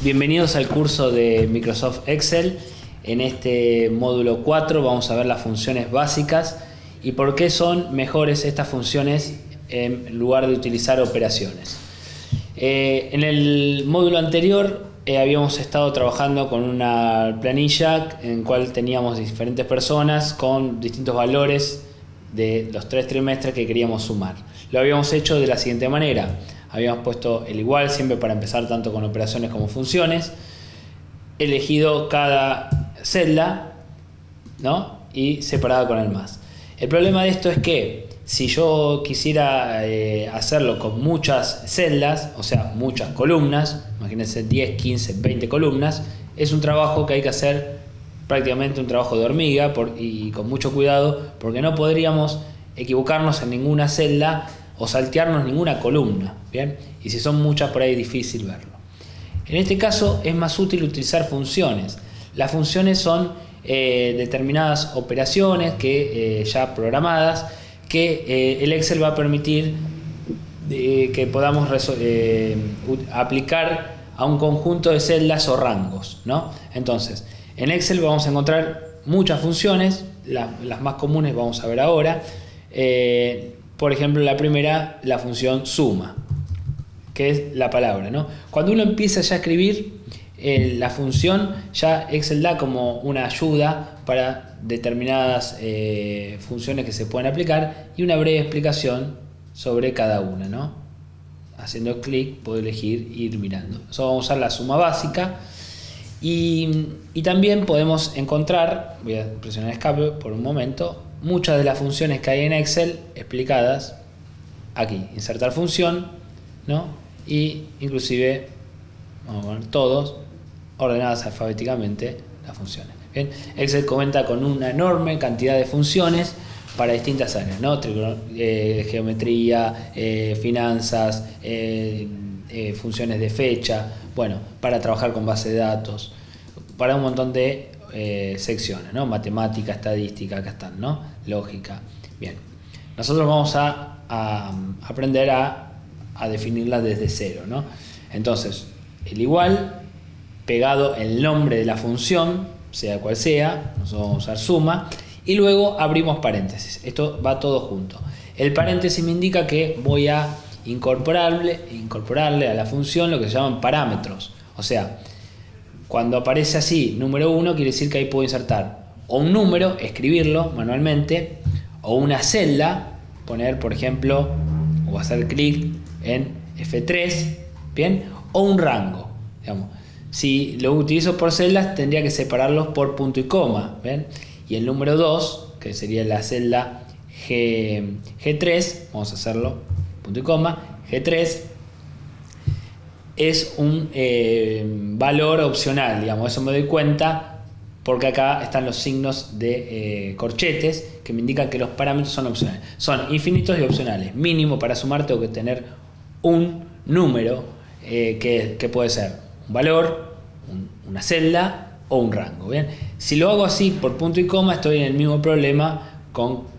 Bienvenidos al curso de Microsoft Excel. En este módulo 4 vamos a ver las funciones básicas y por qué son mejores estas funciones en lugar de utilizar operaciones. En el módulo anterior habíamos estado trabajando con una planilla en la cual teníamos diferentes personas con distintos valores de los 3 trimestres que queríamos sumar. Lo habíamos hecho de la siguiente manera. Habíamos puesto el igual siempre para empezar tanto con operaciones como funciones, elegido cada celda, ¿no? Y separado con el más. El problema de esto es que si yo quisiera hacerlo con muchas celdas, o sea, muchas columnas, imagínense 10, 15, 20 columnas, es un trabajo que hay que hacer prácticamente un trabajo de hormiga y con mucho cuidado, porque no podríamos equivocarnos en ninguna celda o saltearnos ninguna columna, ¿bien? Y si son muchas por ahí es difícil verlo. En este caso es más útil utilizar funciones. Las funciones son determinadas operaciones que ya programadas que el Excel va a permitir que podamos aplicar a un conjunto de celdas o rangos, ¿no? Entonces, en Excel vamos a encontrar muchas funciones, las más comunes vamos a ver ahora. Por ejemplo, la primera, la función suma, que es la palabra, ¿no? Cuando uno empieza ya a escribir la función, ya Excel da como una ayuda para determinadas funciones que se pueden aplicar y una breve explicación sobre cada una, ¿no? Haciendo clic puedo elegir ir mirando. Eso vamos a usar la suma básica y también podemos encontrar, voy a presionar escape por un momento, muchas de las funciones que hay en Excel explicadas aquí. Insertar función, ¿no? Y inclusive vamos a poner todos ordenadas alfabéticamente las funciones. Bien, Excel cuenta con una enorme cantidad de funciones para distintas áreas, ¿no? Geometría, finanzas, funciones de fecha, bueno, para trabajar con base de datos, para un montón de secciones, ¿no? Matemática, estadística, acá están, ¿no? Lógica. Bien, nosotros vamos a aprender a definirla desde cero, ¿no? Entonces, el igual pegado el nombre de la función, sea cual sea, nosotros vamos a usar suma, y luego abrimos paréntesis. Esto va todo junto. El paréntesis me indica que voy a incorporarle a la función lo que se llaman parámetros. O sea, cuando aparece así, número 1, quiere decir que ahí puedo insertar o un número, escribirlo manualmente, o una celda, poner por ejemplo, o hacer clic en F3, ¿bien? O un rango, digamos. Si lo utilizo por celdas, tendría que separarlos por punto y coma, ¿ven? Y el número 2, que sería la celda G3, vamos a hacerlo, punto y coma, G3, es un valor opcional, digamos, eso me doy cuenta porque acá están los signos de corchetes que me indican que los parámetros son opcionales. Son infinitos y opcionales. Mínimo para sumar tengo que tener un número que puede ser un valor, una celda o un rango. ¿Bien? Si lo hago así por punto y coma estoy en el mismo problema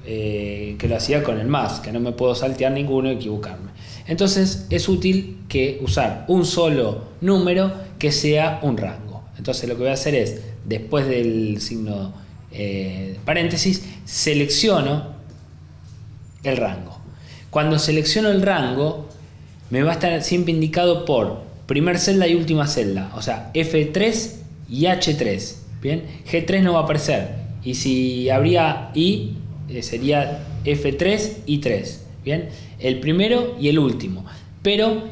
que lo hacía con el más, que no me puedo saltear ninguno y equivocarme. Entonces es útil que usar un solo número que sea un rango. Entonces lo que voy a hacer es, después del signo paréntesis, selecciono el rango. Cuando selecciono el rango, me va a estar siempre indicado por primer celda y última celda, o sea, F3 y H3. ¿Bien? G3 no va a aparecer, y si habría I, sería F3 y 3. ¿Bien? El primero y el último, pero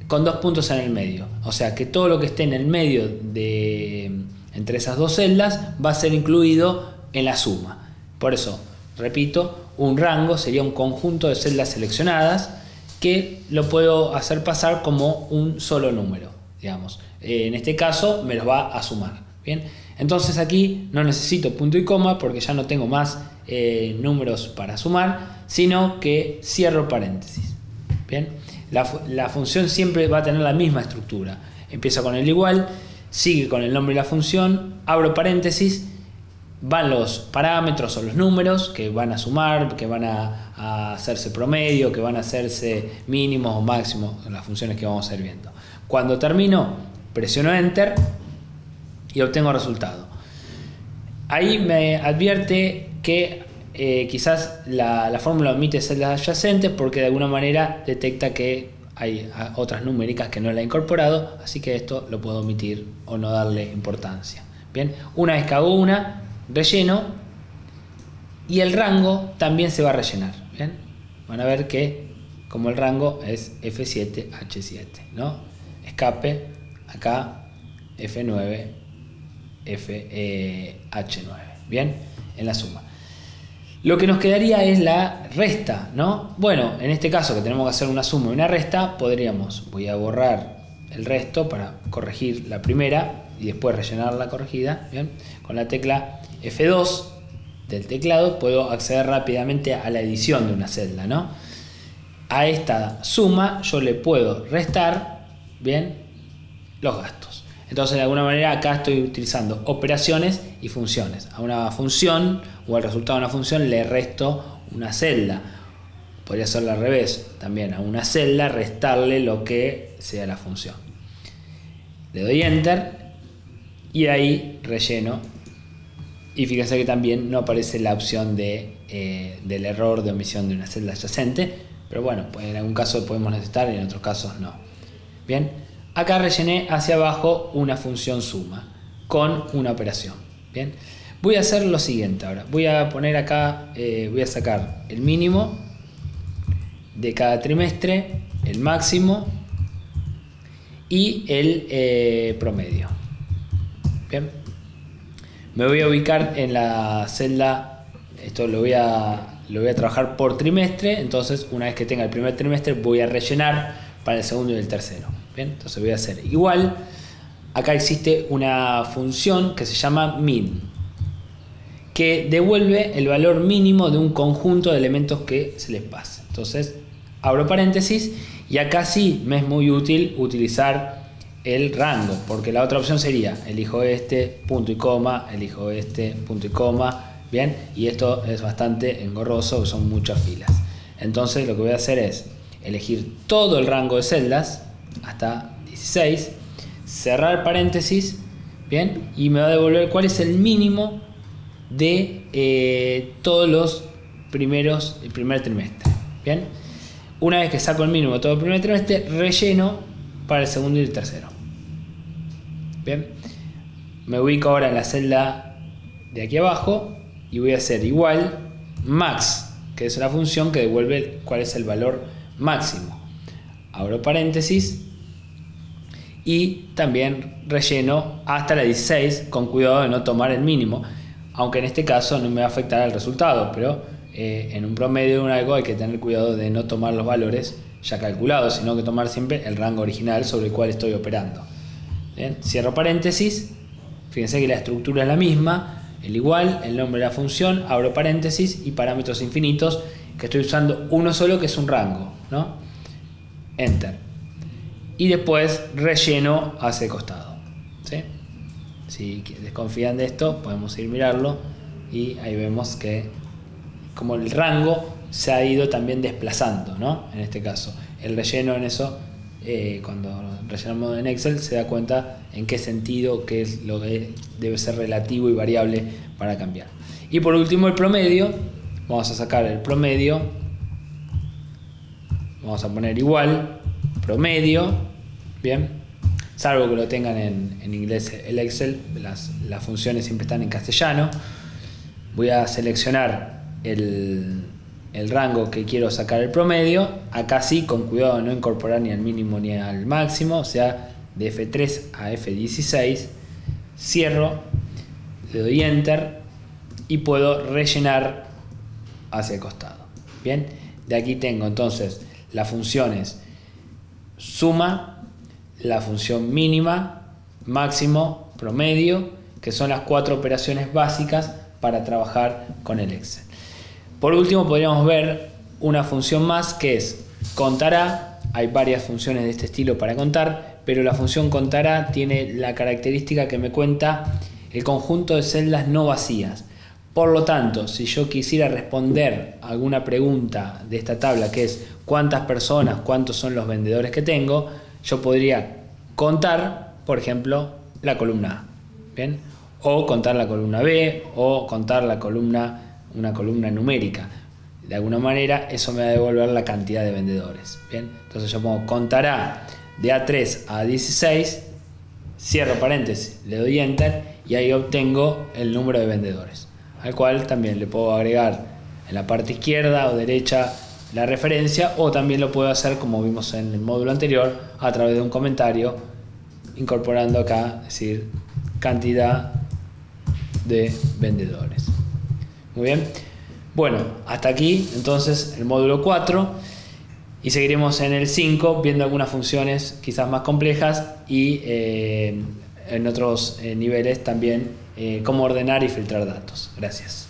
con 2 puntos en el medio, o sea que todo lo que esté en el medio entre esas dos celdas va a ser incluido en la suma. Por eso, repito, un rango sería un conjunto de celdas seleccionadas que lo puedo hacer pasar como un solo número, digamos. En este caso me los va a sumar. Bien, entonces aquí no necesito punto y coma porque ya no tengo más números para sumar, sino que cierro paréntesis. Bien, la función siempre va a tener la misma estructura. Empieza con el igual, sigue con el nombre de la función, abro paréntesis, van los parámetros o los números que van a sumar, que van a hacerse promedio, que van a hacerse mínimos o máximos en las funciones que vamos a ir viendo. Cuando termino, presiono Enter y obtengo resultado. Ahí me advierte que quizás la fórmula omite celdas adyacentes porque de alguna manera detecta que hay otras numéricas que no la he incorporado, así que esto lo puedo omitir o no darle importancia. Bien, una vez que hago una, relleno y el rango también se va a rellenar. Bien, van a ver que como el rango es F7H7, ¿no? Escape acá F9 H9, bien, en la suma. Lo que nos quedaría es la resta, ¿no? Bueno, en este caso que tenemos que hacer una suma y una resta, voy a borrar el resto para corregir la primera y después rellenar la corregida, ¿bien? Con la tecla F2 del teclado puedo acceder rápidamente a la edición de una celda, ¿no? A esta suma yo le puedo restar, ¿bien?, los gastos. Entonces de alguna manera acá estoy utilizando operaciones y funciones. A una función o al resultado de una función le resto una celda. Podría hacerlo al revés también, a una celda restarle lo que sea la función. Le doy Enter y ahí relleno. Y fíjense que también no aparece la opción del error de omisión de una celda adyacente. Pero bueno, pues en algún caso podemos necesitar y en otros casos no. Bien, acá rellené hacia abajo una función suma con una operación. Bien, voy a hacer lo siguiente ahora. Voy a poner acá, voy a sacar el mínimo de cada trimestre, el máximo y el promedio. Bien, me voy a ubicar en la celda, esto lo voy a trabajar por trimestre, entonces una vez que tenga el primer trimestre voy a rellenar para el segundo y el tercero. Bien, entonces voy a hacer igual. Acá existe una función que se llama min, que devuelve el valor mínimo de un conjunto de elementos que se les pase. Entonces abro paréntesis y acá sí me es muy útil utilizar el rango, porque la otra opción sería elijo este, punto y coma, elijo este, punto y coma. Bien, y esto es bastante engorroso, son muchas filas. Entonces lo que voy a hacer es elegir todo el rango de celdas hasta 16, cerrar paréntesis, bien, y me va a devolver cuál es el mínimo de todos los el primer trimestre. Bien, una vez que saco el mínimo de todo el primer trimestre, relleno para el segundo y el tercero. Bien, me ubico ahora en la celda de aquí abajo y voy a hacer igual max, que es la función que devuelve cuál es el valor máximo. Abro paréntesis y también relleno hasta la 16 con cuidado de no tomar el mínimo, aunque en este caso no me va a afectar al resultado, pero en un promedio de un algo hay que tener cuidado de no tomar los valores ya calculados, sino que tomar siempre el rango original sobre el cual estoy operando. Bien, cierro paréntesis, fíjense que la estructura es la misma, el igual, el nombre de la función, abro paréntesis y parámetros infinitos, que estoy usando uno solo que es un rango, ¿no? Enter. Y después relleno hacia el costado, ¿sí? Si desconfían de esto, podemos ir a mirarlo y ahí vemos que como el rango se ha ido también desplazando, ¿no? En este caso, el relleno en eso, cuando rellenamos en Excel, se da cuenta en qué sentido, qué es lo que debe ser relativo y variable para cambiar. Y por último el promedio, vamos a sacar el promedio, vamos a poner igual, promedio, bien, salvo que lo tengan en inglés el Excel, las funciones siempre están en castellano. Voy a seleccionar el rango que quiero sacar el promedio, acá sí, con cuidado de no incorporar ni al mínimo ni al máximo, o sea, de F3 a F16, cierro, le doy Enter y puedo rellenar hacia el costado. Bien, de aquí tengo entonces las funciones suma, la función mínima, máximo, promedio, que son las 4 operaciones básicas para trabajar con el Excel. Por último podríamos ver una función más que es contará. Hay varias funciones de este estilo para contar, pero la función contará tiene la característica que me cuenta el conjunto de celdas no vacías. Por lo tanto, si yo quisiera responder a alguna pregunta de esta tabla, que es cuántas personas, cuántos son los vendedores que tengo, yo podría contar por ejemplo, la columna A, ¿bien? O contar la columna B, o contar una columna numérica. De alguna manera eso me va a devolver la cantidad de vendedores, ¿bien? Entonces yo pongo contará de A3 a A16, cierro paréntesis, le doy enter y ahí obtengo el número de vendedores, al cual también le puedo agregar en la parte izquierda o derecha la referencia, o también lo puedo hacer como vimos en el módulo anterior a través de un comentario, incorporando acá, es decir, cantidad de vendedores. Muy bien. Bueno, hasta aquí entonces el módulo 4 y seguiremos en el 5 viendo algunas funciones quizás más complejas y en otros niveles también cómo ordenar y filtrar datos. Gracias.